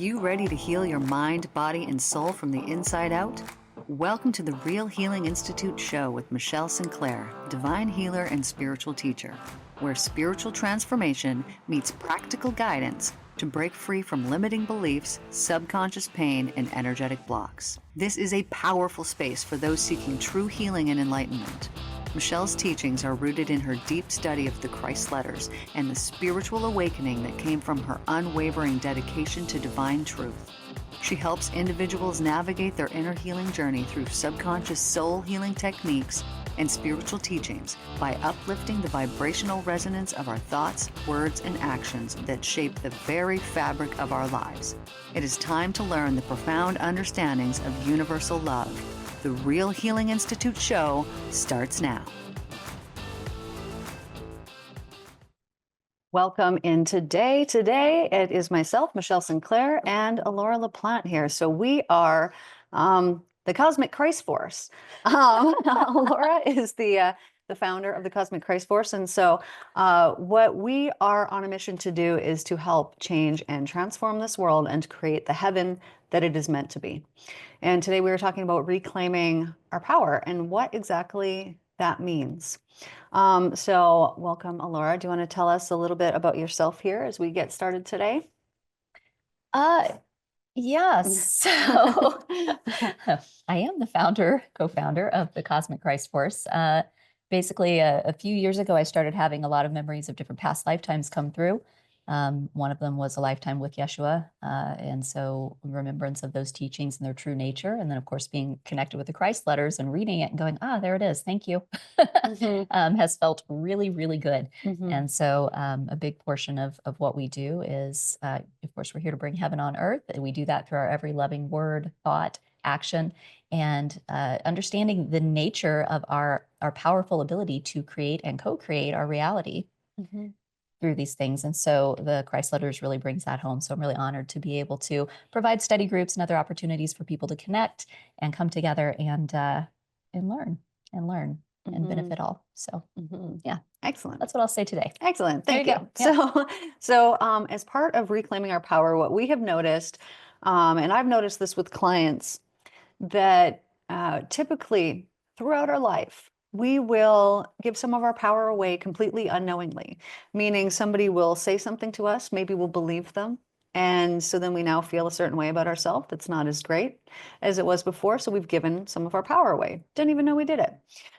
you ready to heal your mind, body, and soul from the inside out? Welcome to the Real Healing Institute show with Michelle Sinclair, divine healer and spiritual teacher, where spiritual transformation meets practical guidance to break free from limiting beliefs, subconscious pain, and energetic blocks. This is a powerful space for those seeking true healing and enlightenment. Michelle's teachings are rooted in her deep study of the Christ letters and the spiritual awakening that came from her unwavering dedication to divine truth. She helps individuals navigate their inner healing journey through subconscious soul healing techniques and spiritual teachings by uplifting the vibrational resonance of our thoughts, words, and actions that shape the very fabric of our lives. It is time to learn the profound understandings of universal love. The Real Healing Institute show starts now. Welcome in today. Today it is myself, Michelle Sinclair, and Alara LaPlante here. So we are the Cosmic Christ Force. Alara is the founder of the Cosmic Christ Force. And so what we are on a mission to do is to help change and transform this world and to create the heaven that it is meant to be. And today we were talking about reclaiming our power and what exactly that means. So welcome, Alara. Do you want to tell us a little bit about yourself here as we get started today? Yes. So I am the co-founder of the Cosmic Christ Force. Basically, a few years ago, I started having a lot of memories of different past lifetimes come through. One of them was a lifetime with Yeshua. And so remembrance of those teachings and their true nature. And then, of course, being connected with the Christ letters and reading it and going, there it is. Thank you. Has felt really, really good. And so a big portion of what we do is, of course, we're here to bring heaven on earth. We do that through our every loving word, thought, action, and understanding the nature of our powerful ability to create and co-create our reality through these things. And so the Christ Letters really brings that home. So I'm really honored to be able to provide study groups and other opportunities for people to connect and come together and learn and benefit all. So yeah. Excellent. That's what I'll say today. Excellent. Thank you. Yeah. So as part of reclaiming our power, what we have noticed, and I've noticed this with clients, that typically throughout our life, we will give some of our power away completely unknowingly, meaning somebody will say something to us, maybe we'll believe them. And so then we now feel a certain way about ourselves that's not as great as it was before. So we've given some of our power away. Didn't even know we did it.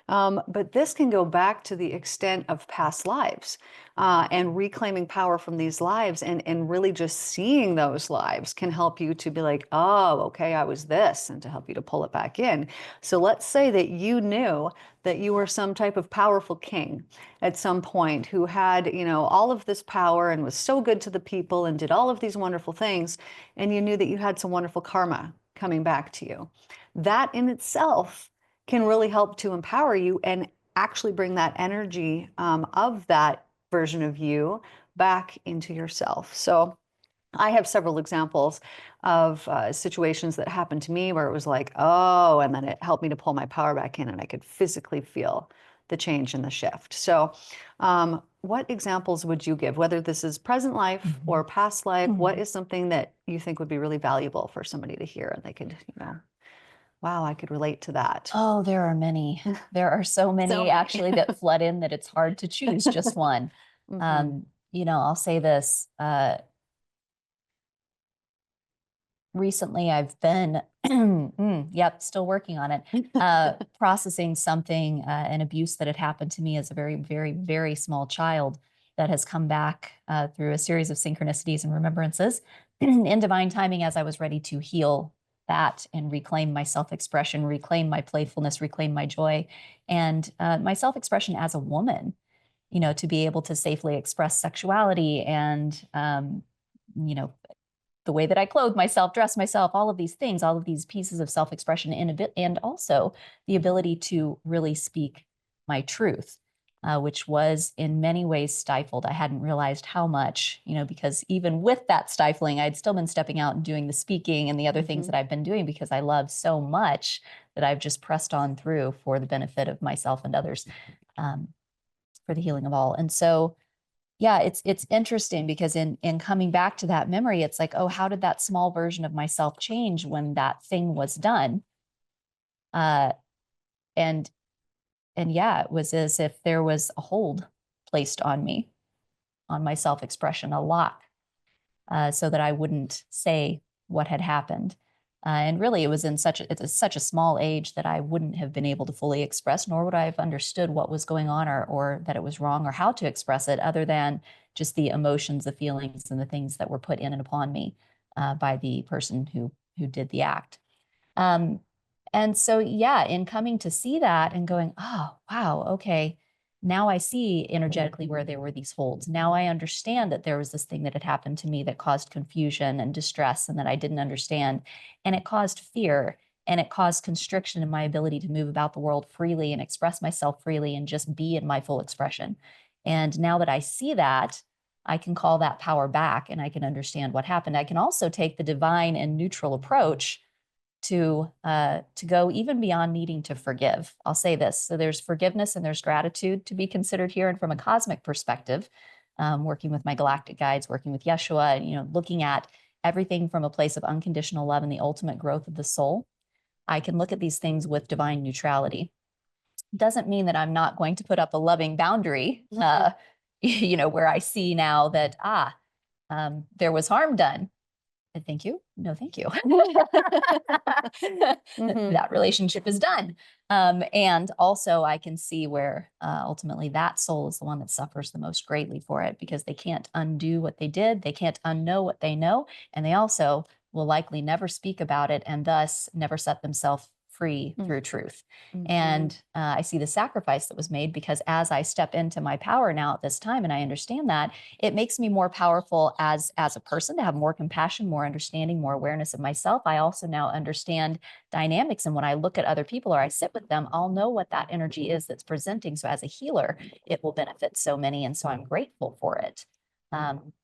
But this can go back to the extent of past lives and reclaiming power from these lives and really just seeing those lives can help you to be like, oh, okay, I was this, and to help you to pull it back in. So let's say that you knew that you were some type of powerful king at some point who had, all of this power and was so good to the people and did all of these wonderful things. And you knew that you had some wonderful karma coming back to you. That in itself can really help to empower you and actually bring that energy of that version of you back into yourself. So I have several examples of situations that happened to me where it was like, oh, and then it helped me to pull my power back in and I could physically feel the change and the shift. So what examples would you give, whether this is present life or past life? What is something that you think would be really valuable for somebody to hear and they could, wow, I could relate to that? Oh, there are many. There are so many actually that flood in that it's hard to choose just one. I'll say this. Recently, I've been, still working on it, processing something, an abuse that had happened to me as a very, very, very small child that has come back through a series of synchronicities and remembrances in divine timing as I was ready to heal that and reclaim my self-expression, reclaim my playfulness, reclaim my joy, and my self-expression as a woman, to be able to safely express sexuality and, the way that I clothe myself, dress myself, all of these things, all of these pieces of self-expression and also the ability to really speak my truth, which was in many ways stifled. I hadn't realized how much, because even with that stifling, I'd still been stepping out and doing the speaking and the other things that I've been doing because I love so much that I've just pressed on through for the benefit of myself and others, for the healing of all. And so yeah, it's interesting because in coming back to that memory, it's like, oh, how did that small version of myself change when that thing was done? Uh, and and yeah, it was as if there was a hold placed on me, on my self-expression, a lock, so that I wouldn't say what had happened. And really, it was in such a small age that I wouldn't have been able to fully express, nor would I have understood what was going on, or that it was wrong, or how to express it, other than just the emotions, the feelings, and the things that were put in and upon me by the person who did the act. Um, and so, yeah, in coming to see that and going, oh, wow, okay, now I see energetically where there were these holds. Now I understand that there was this thing that had happened to me that caused confusion and distress and that I didn't understand. And it caused fear and it caused constriction in my ability to move about the world freely and express myself freely and just be in my full expression. And now that I see that, I can call that power back and I can understand what happened. I can also take the divine and neutral approach to go even beyond needing to forgive. I'll say this. So there's forgiveness and there's gratitude to be considered here. And from a cosmic perspective, working with my galactic guides, working with Yeshua, looking at everything from a place of unconditional love and the ultimate growth of the soul, I can look at these things with divine neutrality. Doesn't mean that I'm not going to put up a loving boundary, where I see now that, there was harm done. Thank you. No, thank you. Mm-hmm. That relationship is done. And also, I can see where ultimately that soul is the one that suffers the most greatly for it because they can't undo what they did. They can't unknow what they know. And they also will likely never speak about it and thus never set themselves free through truth. Mm-hmm. And I see the sacrifice that was made because as I step into my power now at this time and I understand that, it makes me more powerful as a person to have more compassion, more understanding, more awareness of myself. I also now understand dynamics. And when I look at other people or I sit with them, I'll know what that energy is that's presenting. So as a healer, it will benefit so many. And so I'm grateful for it.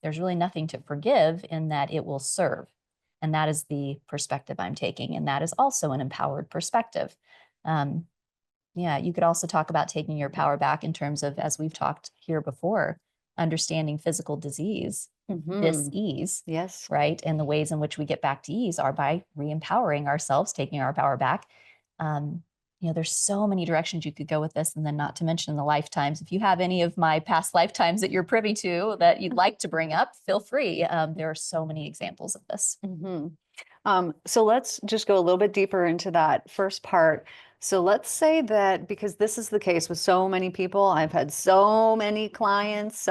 There's really nothing to forgive in that it will serve. And that is the perspective I'm taking. And that is also an empowered perspective. Yeah, you could also talk about taking your power back in terms of, as we've talked here before, understanding physical disease, dis-ease. Yes. Right? And the ways in which we get back to ease are by re-empowering ourselves, taking our power back. There's so many directions you could go with this, and then not to mention the lifetimes. If you have any of my past lifetimes that you're privy to that you'd like to bring up, feel free. There are so many examples of this. So let's just go a little bit deeper into that first part. So let's say that because this is the case with so many people, I've had so many clients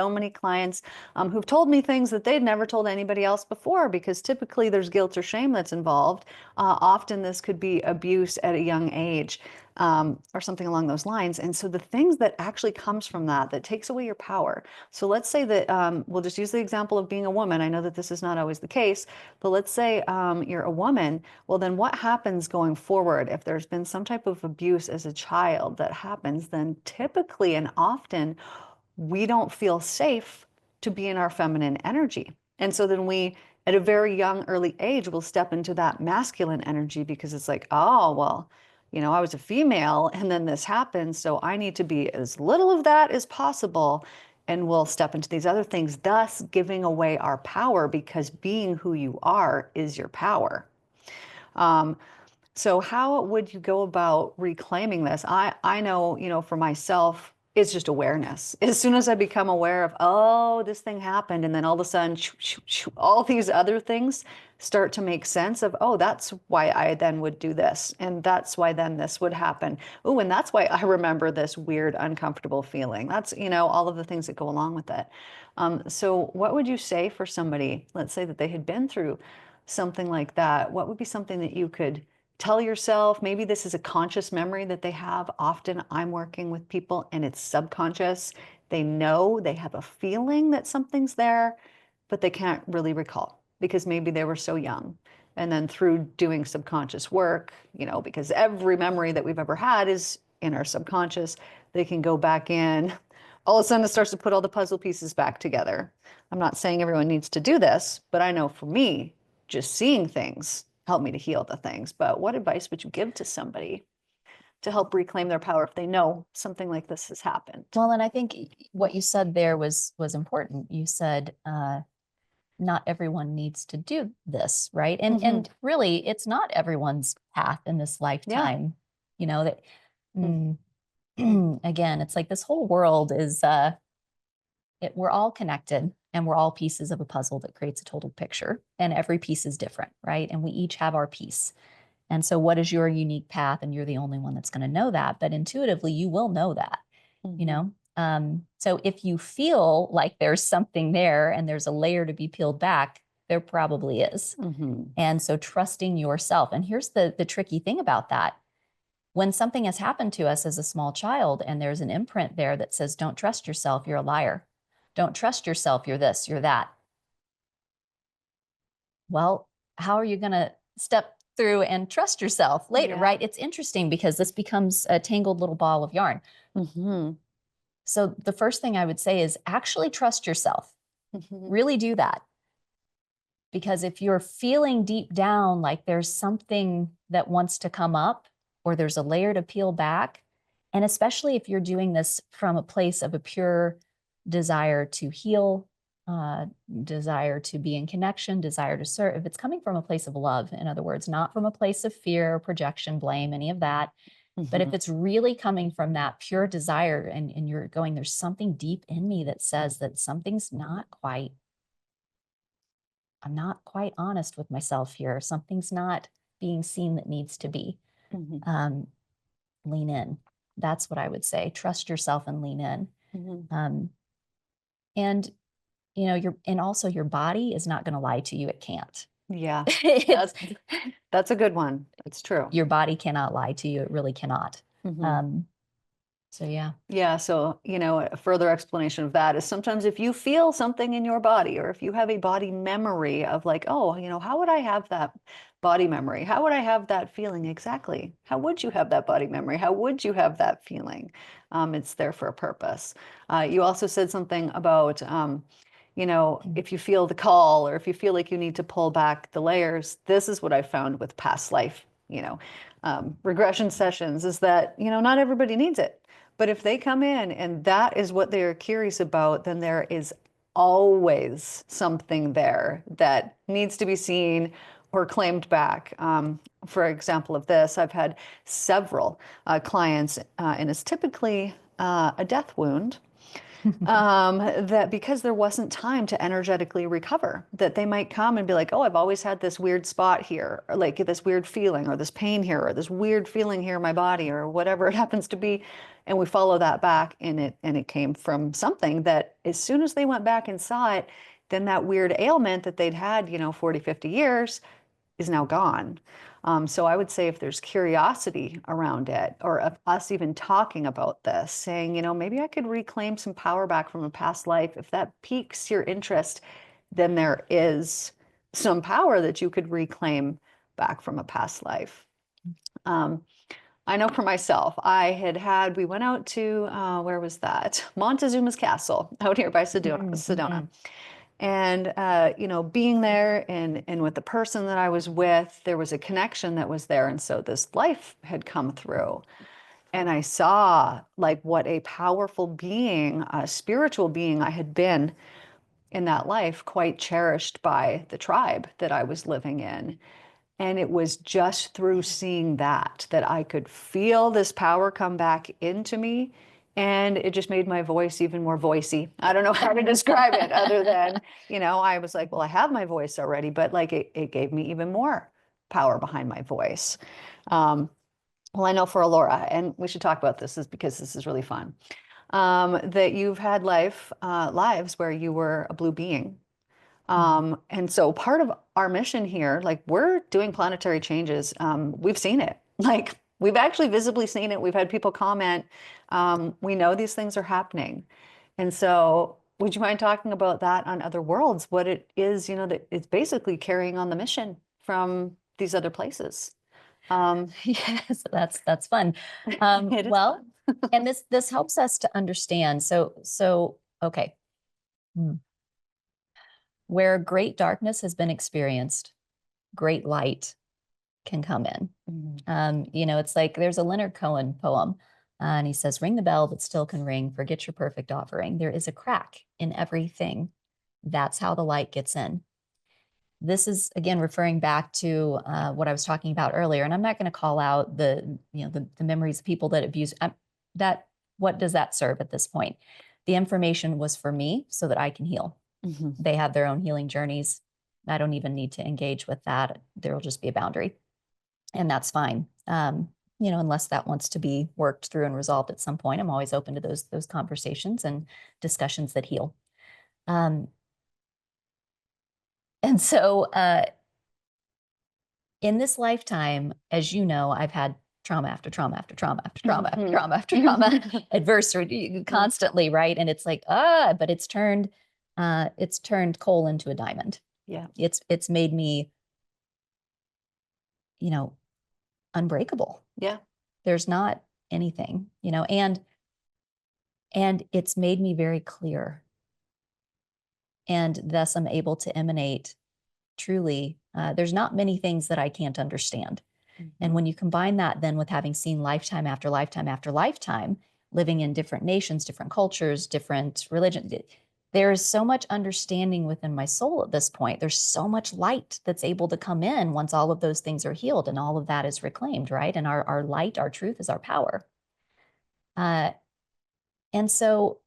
who've told me things that they'd never told anybody else before, because typically there's guilt or shame that's involved. Often this could be abuse at a young age. Or something along those lines. And so the things that actually comes from that takes away your power. So let's say that we'll just use the example of being a woman. I know that this is not always the case, but let's say you're a woman. Well, then what happens going forward if there's been some type of abuse as a child that happens? Then typically and often we don't feel safe to be in our feminine energy. And so then we, at a very young, early age, will step into that masculine energy because it's like, oh, well, I was a female and then this happened. So I need to be as little of that as possible. And we'll step into these other things, thus giving away our power, because being who you are is your power. So how would you go about reclaiming this? I know, for myself, it's just awareness. As soon as I become aware of, oh, this thing happened, and then all of a sudden, all these other things start to make sense of, oh, that's why I then would do this. And that's why then this would happen. Oh, and that's why I remember this weird, uncomfortable feeling. That's, all of the things that go along with it. So what would you say for somebody, let's say that they had been through something like that? What would be something that you could tell yourself? Maybe this is a conscious memory that they have. Often I'm working with people and it's subconscious. They know, they have a feeling that something's there, but they can't really recall because maybe they were so young. And then through doing subconscious work, because every memory that we've ever had is in our subconscious, they can go back in. All of a sudden it starts to put all the puzzle pieces back together. I'm not saying everyone needs to do this, but I know for me, just seeing things help me to heal the things. But what advice would you give to somebody? to help reclaim their power if they know something like this has happened. Well, and I think what you said there was important. You said not everyone needs to do this, right? And really, it's not everyone's path in this lifetime. You know that. Again, it's like this whole world is we're all connected and we're all pieces of a puzzle that creates a total picture, and every piece is different, right? And we each have our piece. And so what is your unique path? And you're the only one that's going to know that, but intuitively you will know that, you know? So if you feel like there's something there and there's a layer to be peeled back, there probably is. And so trusting yourself. And here's the tricky thing about that. When something has happened to us as a small child and there's an imprint there that says, don't trust yourself, you're a liar. Don't trust yourself, you're this, you're that. Well, how are you going to step through and trust yourself later, right? It's interesting because this becomes a tangled little ball of yarn. So the first thing I would say is actually trust yourself. Really do that. Because if you're feeling deep down like there's something that wants to come up or there's a layer to peel back, and especially if you're doing this from a place of a pure desire to heal, desire to be in connection, desire to serve, if it's coming from a place of love, in other words, not from a place of fear, projection, blame, any of that, but if it's really coming from that pure desire and you're going, there's something deep in me that says that I'm not quite honest with myself here. Something's not being seen that needs to be. Lean in. That's what I would say. Trust yourself and lean in. And you know, and also your body is not going to lie to you. It can't. Yeah, that's a good one. It's true. Your body cannot lie to you. It really cannot. So yeah. Yeah. So, you know, a further explanation of that is sometimes if you feel something in your body, or if you have a body memory of like, oh, you know, how would I have that body memory? How would I have that feeling exactly? How would you have that body memory? How would you have that feeling? It's there for a purpose. You also said something about, you know, if you feel the call or if you feel like you need to pull back the layers, this is what I found with past life, you know, regression sessions is that, you know, not everybody needs it. But if they come in and that is what they're curious about, then there is always something there that needs to be seen or claimed back. For example of this, I've had several clients, and it's typically a death wound, that because there wasn't time to energetically recover, that they might come and be like, oh, I've always had this weird spot here, or like this weird feeling, or this pain here, or this weird feeling here in my body, or whatever it happens to be. And we follow that back, and it came from something that as soon as they went back and saw it, then that weird ailment that they'd had, you know, 40, 50 years is now gone. So I would say if there's curiosity around it, or of us even talking about this, saying, you know, maybe I could reclaim some power back from a past life. If that piques your interest, then there is some power that you could reclaim back from a past life. I know for myself, we went out to, where was that? Montezuma's Castle out here by Sedona. And, you know, being there and with the person that I was with, there was a connection that was there. And so this life had come through. And I saw like what a powerful being, a spiritual being I had been in that life, quite cherished by the tribe that I was living in. And it was just through seeing that I could feel this power come back into me. And it just made my voice even more voicey. I don't know how to describe it other than, you know, I was like, well, I have my voice already, but like it gave me even more power behind my voice. Well, I know for Alora, and we should talk about this is because this is really fun, that you've had lives where you were a blue being. And so part of our mission here, like we're doing planetary changes. We've seen it, like we've actually visibly seen it. We've had people comment. We know these things are happening. And so would you mind talking about that on other worlds, what it is, you know, that it's basically carrying on the mission from these other places? Yes, that's fun. Well, and this helps us to understand. So okay. Where great darkness has been experienced, great light can come in. Mhm. You know, it's like there's a Leonard Cohen poem, and he says, "Ring the bell that still can ring, forget your perfect offering. There is a crack in everything. That's how the light gets in." This is again referring back to what I was talking about earlier, and I'm not going to call out the memories of people that abuse that. What does that serve at this point? The information was for me so that I can heal. Mhm. They have their own healing journeys. I don't even need to engage with that. There will just be a boundary, and that's fine. You know, unless that wants to be worked through and resolved at some point, I'm always open to those conversations and discussions that heal. Um, and so in this lifetime, as you know, I've had trauma after trauma after trauma after trauma after Mhm. trauma after trauma, adversity constantly, right? And it's like, but it's turned coal into a diamond. Yeah. It's made me, you know, unbreakable. Yeah. There's not anything, you know, and it's made me very clear. And thus I'm able to emanate truly. There's not many things that I can't understand. And Mhm. when you combine that then with having seen lifetime after lifetime after lifetime, living in different nations, different cultures, different religions, there is so much understanding within my soul at this point. There's so much light that's able to come in once all of those things are healed and all of that is reclaimed, right? And our light, our truth is our power. Uh, and so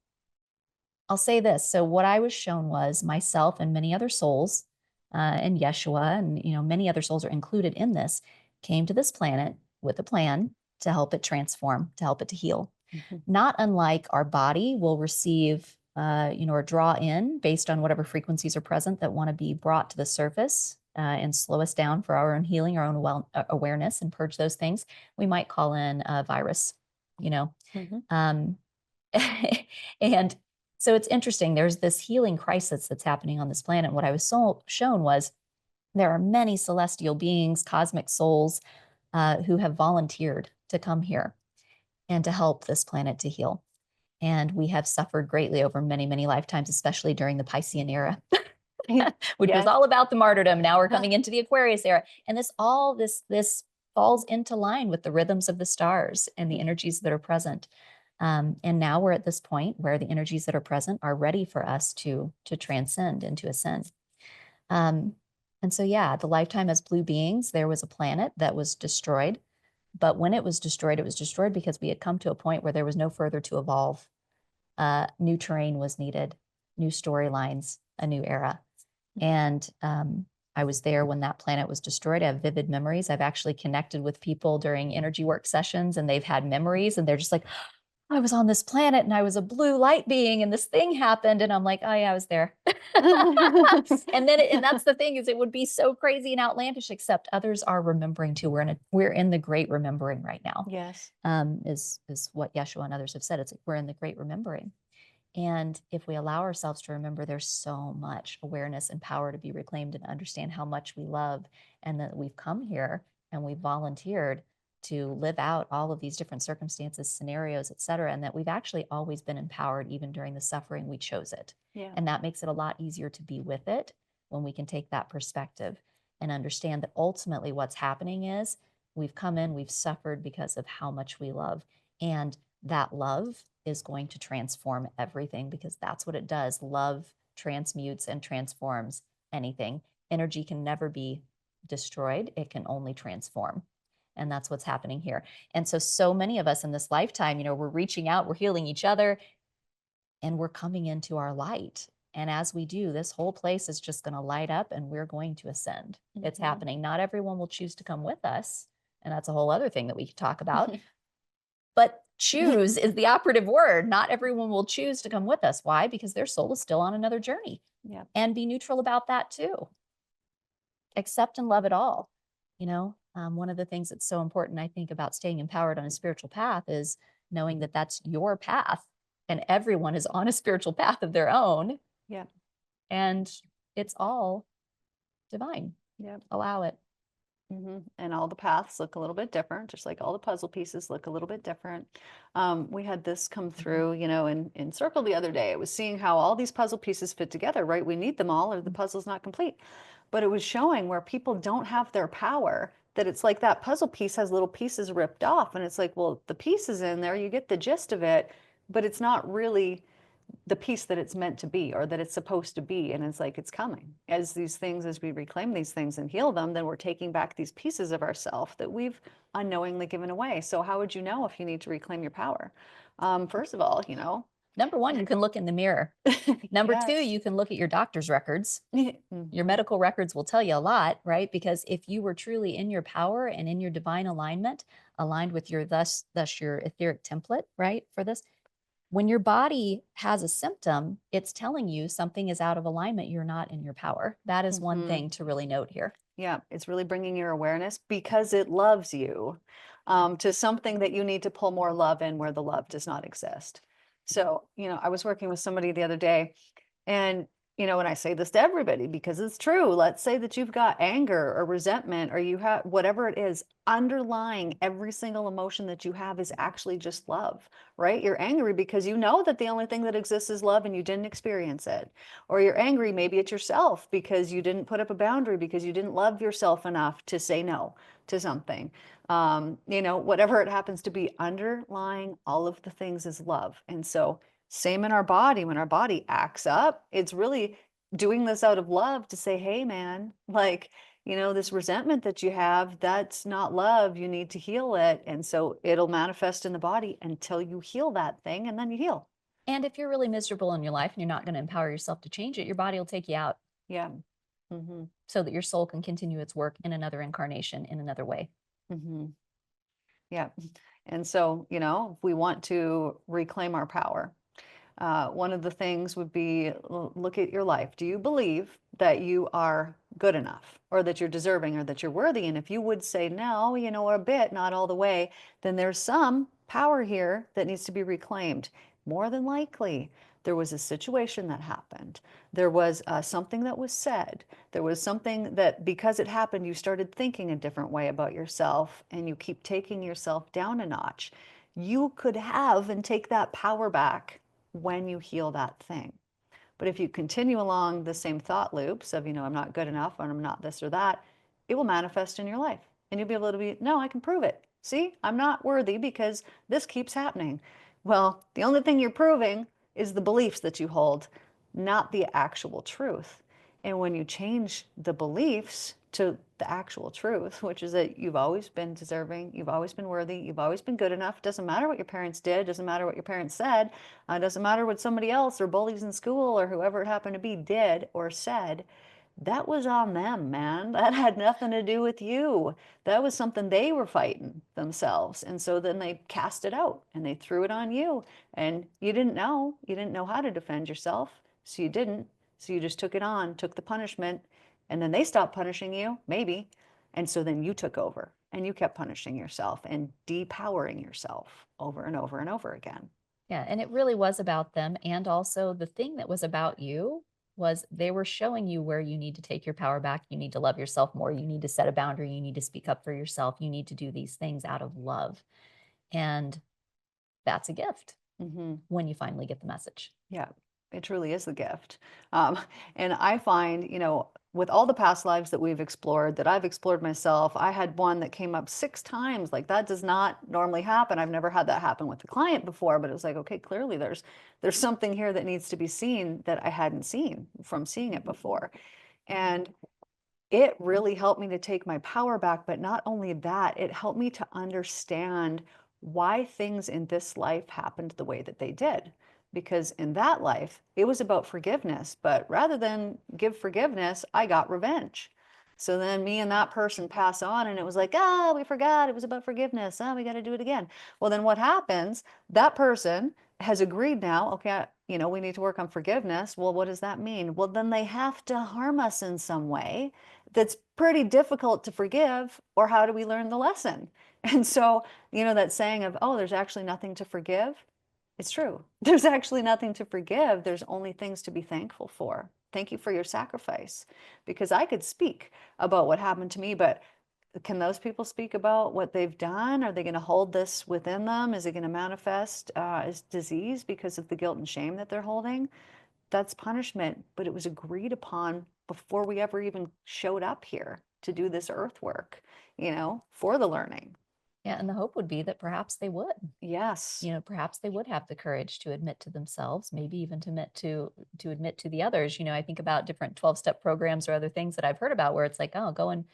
I'll say this. So what I was shown was myself and many other souls, and Yeshua, and many other souls are included in this, came to this planet with a plan to help it transform, to help it to heal. Mhm. Not unlike our body will receive, or draw in based on whatever frequencies are present that want to be brought to the surface and slow us down for our own healing, our own awareness, and purge those things. We might call in a virus, you know. Mhm. Um, and so it's interesting. There's this healing crisis that's happening on this planet. What I was shown was there are many celestial beings, cosmic souls, who have volunteered to come here and to help this planet to heal. And we have suffered greatly over many, many lifetimes, especially during the Piscean era, which was Yes. all about the martyrdom. Now we're coming into the Aquarius era. And this falls into line with the rhythms of the stars and the energies that are present. And now we're at this point where the energies that are present are ready for us to transcend and to ascend. Um, and so, yeah, the lifetime as blue beings, there was a planet that was destroyed. But when it was destroyed because we had come to a point where there was no further to evolve. New terrain was needed, new storylines, a new era. And I was there when that planet was destroyed. I have vivid memories. I've actually connected with people during energy work sessions, and they've had memories, and they're just like, I was on this planet and I was a blue light being and this thing happened. And I'm like, oh yeah, I was there. And that's the thing, is it would be so crazy and outlandish, except others are remembering too. We're in the great remembering right now. Yes. Is what Yeshua and others have said. It's like we're in the great remembering. And if we allow ourselves to remember, there's so much awareness and power to be reclaimed, and understand how much we love, and that we've come here and we've volunteered to live out all of these different circumstances, scenarios, et cetera, and that we've actually always been empowered. Even during the suffering, we chose it. Yeah. And that makes it a lot easier to be with it when we can take that perspective and understand that ultimately what's happening is we've come in, we've suffered because of how much we love. And that love is going to transform everything, because that's what it does. Love transmutes and transforms anything. Energy can never be destroyed, it can only transform. And that's what's happening here. And so many of us in this lifetime, we're reaching out, we're healing each other, and we're coming into our light. And as we do, this whole place is just going to light up and we're going to ascend. It's happening. Not everyone will choose to come with us. And that's a whole other thing that we could talk about. But choose is the operative word. Not everyone will choose to come with us. Why? Because their soul is still on another journey. Yeah. And be neutral about that too. Accept and love it all. One of the things that's so important, I think, about staying empowered on a spiritual path is knowing that that's your path, and everyone is on a spiritual path of their own. Yeah. And it's all divine. Yeah. Allow it. And all the paths look a little bit different, just like all the puzzle pieces look a little bit different. We had this come through, in Circle the other day. It was seeing how all these puzzle pieces fit together, right? We need them all or the puzzle's not complete. But it was showing where people don't have their power that it's like that puzzle piece has little pieces ripped off. And it's like, well, the piece is in there, you get the gist of it, but it's not really the piece that it's meant to be or that it's supposed to be. And it's like, it's coming as these things, as we reclaim these things and heal them, then we're taking back these pieces of ourself that we've unknowingly given away. So how would you know if you need to reclaim your power? First of all, Number one, you can look in the mirror. Number two, yes. you can look at your doctor's records. Your Mhm. medical records will tell you a lot, right? Because if you were truly in your power and in your divine alignment, aligned with your thus your etheric template, right? For this, when your body has a symptom, it's telling you something is out of alignment. You're not in your power. That is one Mhm. thing to really note here. Yeah, it's really bringing your awareness because it loves you to something that you need to pull more love in where the love does not exist. So, I was working with somebody the other day, and, and I say this to everybody because it's true. Let's say that you've got anger or resentment, or you have whatever it is, underlying every single emotion that you have is actually just love, right? You're angry because you know that the only thing that exists is love and you didn't experience it. Or you're angry maybe at yourself because you didn't put up a boundary, because you didn't love yourself enough to say no to something. Whatever it happens to be, underlying all of the things is love. And so, same in our body. When our body acts up, it's really doing this out of love to say, hey, man, like, this resentment that you have, that's not love. You need to heal it. And so it'll manifest in the body until you heal that thing, and then you heal. And if you're really miserable in your life and you're not going to empower yourself to change it, your body will take you out Yeah. Mm-hmm. so that your soul can continue its work in another incarnation in another way. Mm-hmm. Yeah. And so, if we want to reclaim our power, one of the things would be look at your life. Do you believe that you are good enough, or that you're deserving, or that you're worthy? And if you would say no, a bit, not all the way, then there's some power here that needs to be reclaimed. More than likely, there was a situation that happened. There was something that was said. There was something that, because it happened, you started thinking a different way about yourself, and you keep taking yourself down a notch. You could have and take that power back when you heal that thing. But if you continue along the same thought loops of, I'm not good enough, and I'm not this or that, it will manifest in your life. And you'll be able to be, no, I can prove it. See, I'm not worthy because this keeps happening. Well, the only thing you're proving is the beliefs that you hold, not the actual truth. And when you change the beliefs to the actual truth, which is that you've always been deserving, you've always been worthy, you've always been good enough. Doesn't matter what your parents did, doesn't matter what your parents said, doesn't matter what somebody else or bullies in school or whoever it happened to be did or said. That was on them, man. That had nothing to do with you. That was something they were fighting themselves. And so then they cast it out and they threw it on you. And you didn't know. You didn't know how to defend yourself. So you didn't. So you just took it on, took the punishment, and then they stopped punishing you, maybe. And so then you took over and you kept punishing yourself and depowering yourself over and over and over again. Yeah. And it really was about them. And also, the thing that was about you was they were showing you where you need to take your power back. You need to love yourself more. You need to set a boundary. You need to speak up for yourself. You need to do these things out of love. And that's a gift Mm-hmm. when you finally get the message. Yeah, it truly is the gift. Um, and I find, with all the past lives that we've explored, that I've explored myself, I had one that came up 6 times. Like, that does not normally happen. I've never had that happen with a client before, but it was like, okay, clearly there's something here that needs to be seen that I hadn't seen from seeing it before. And it really helped me to take my power back. But not only that, it helped me to understand why things in this life happened the way that they did. Because in that life, it was about forgiveness. But rather than give forgiveness, I got revenge. So then me and that person pass on, and it was like, we forgot it was about forgiveness. We got to do it again. Well, then what happens? That person has agreed now, okay, we need to work on forgiveness. Well, what does that mean? Well, then they have to harm us in some way that's pretty difficult to forgive, or how do we learn the lesson? And so, that saying of, oh, there's actually nothing to forgive. It's true. There's actually nothing to forgive. There's only things to be thankful for. Thank you for your sacrifice. Because I could speak about what happened to me, but can those people speak about what they've done? Are they going to hold this within them? Is it going to manifest as disease because of the guilt and shame that they're holding? That's punishment, but it was agreed upon before we ever even showed up here to do this earth work, for the learning. Yeah. And the hope would be that perhaps they would. Yes. Perhaps they would have the courage to admit to themselves, maybe even to admit to the others. I think about different 12-step programs or other things that I've heard about where it's like, oh, go and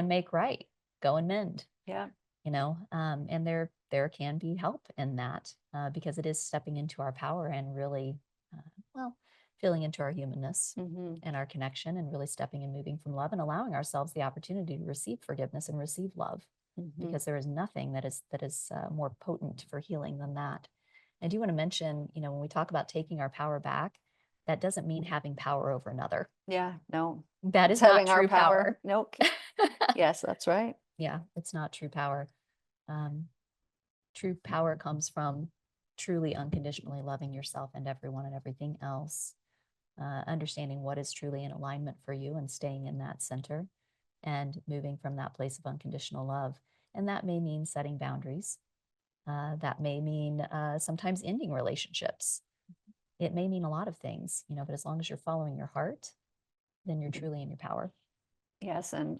make right, go and mend. Yeah. And there can be help in that because it is stepping into our power and really, feeling into our humanness and our connection, and really stepping and moving from love and allowing ourselves the opportunity to receive forgiveness and receive love. Because there is nothing that is more potent for healing than that. I do want to mention, when we talk about taking our power back, that doesn't mean having power over another. Yeah, no. That is It's having not true our power. power. No. Yes, that's right. Yeah, it's not true power. True power comes from truly unconditionally loving yourself and everyone and everything else, understanding what is truly in alignment for you and staying in that center and moving from that place of unconditional love. And that may mean setting boundaries. That may mean sometimes ending relationships. It may mean a lot of things, but as long as you're following your heart, then you're truly in your power. Yes. And,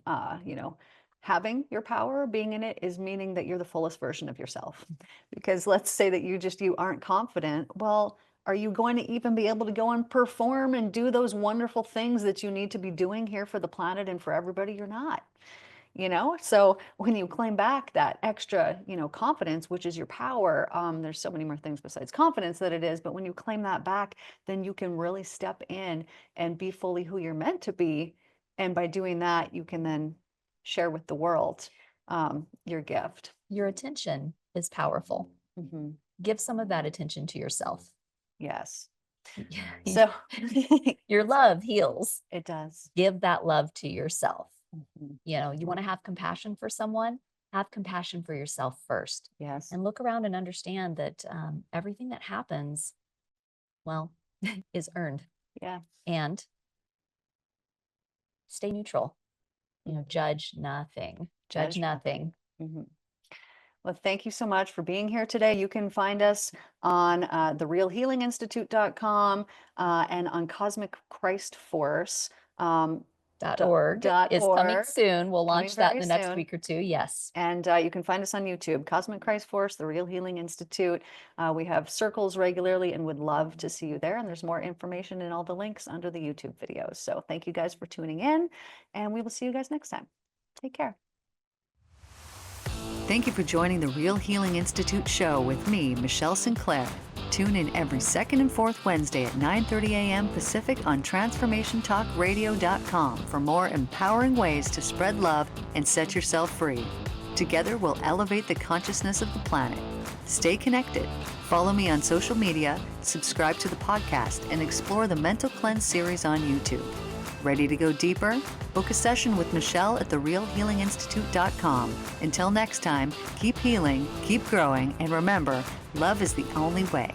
having your power, being in it, is meaning that you're the fullest version of yourself. Because let's say that you aren't confident. Well, are you going to even be able to go and perform and do those wonderful things that you need to be doing here for the planet and for everybody? You're not. So when you claim back that extra, confidence, which is your power, there's so many more things besides confidence that it is, but when you claim that back, then you can really step in and be fully who you're meant to be. And by doing that, you can then share with the world your gift. Your attention is powerful. Give some of that attention to yourself. Yes. So your love heals. It does. Give that love to yourself. You want to have compassion for someone, have compassion for yourself first. Yes. And look around and understand that everything that happens, is earned. Yeah. And stay neutral. Judge nothing. Judge nothing. Well, thank you so much for being here today. You can find us on therealhealinginstitute.com and on Cosmic Christ Force. .org is coming soon. We'll launch that in the next week or two. Yes. And you can find us on YouTube, Cosmic Christ Force, The Real Healing Institute. We have circles regularly and would love to see you there. And there's more information in all the links under the YouTube videos. So thank you guys for tuning in, and we will see you guys next time. Take care. Thank you for joining the Real Healing Institute show with me, Michelle Sinclair. Tune in every second and fourth Wednesday at 9:30 a.m. Pacific on TransformationTalkRadio.com for more empowering ways to spread love and set yourself free. Together, we'll elevate the consciousness of the planet. Stay connected. Follow me on social media, subscribe to the podcast, and explore the Mental Cleanse series on YouTube. Ready to go deeper? Book a session with Michelle at therealhealinginstitute.com. Until next time, keep healing, keep growing, and remember, love is the only way.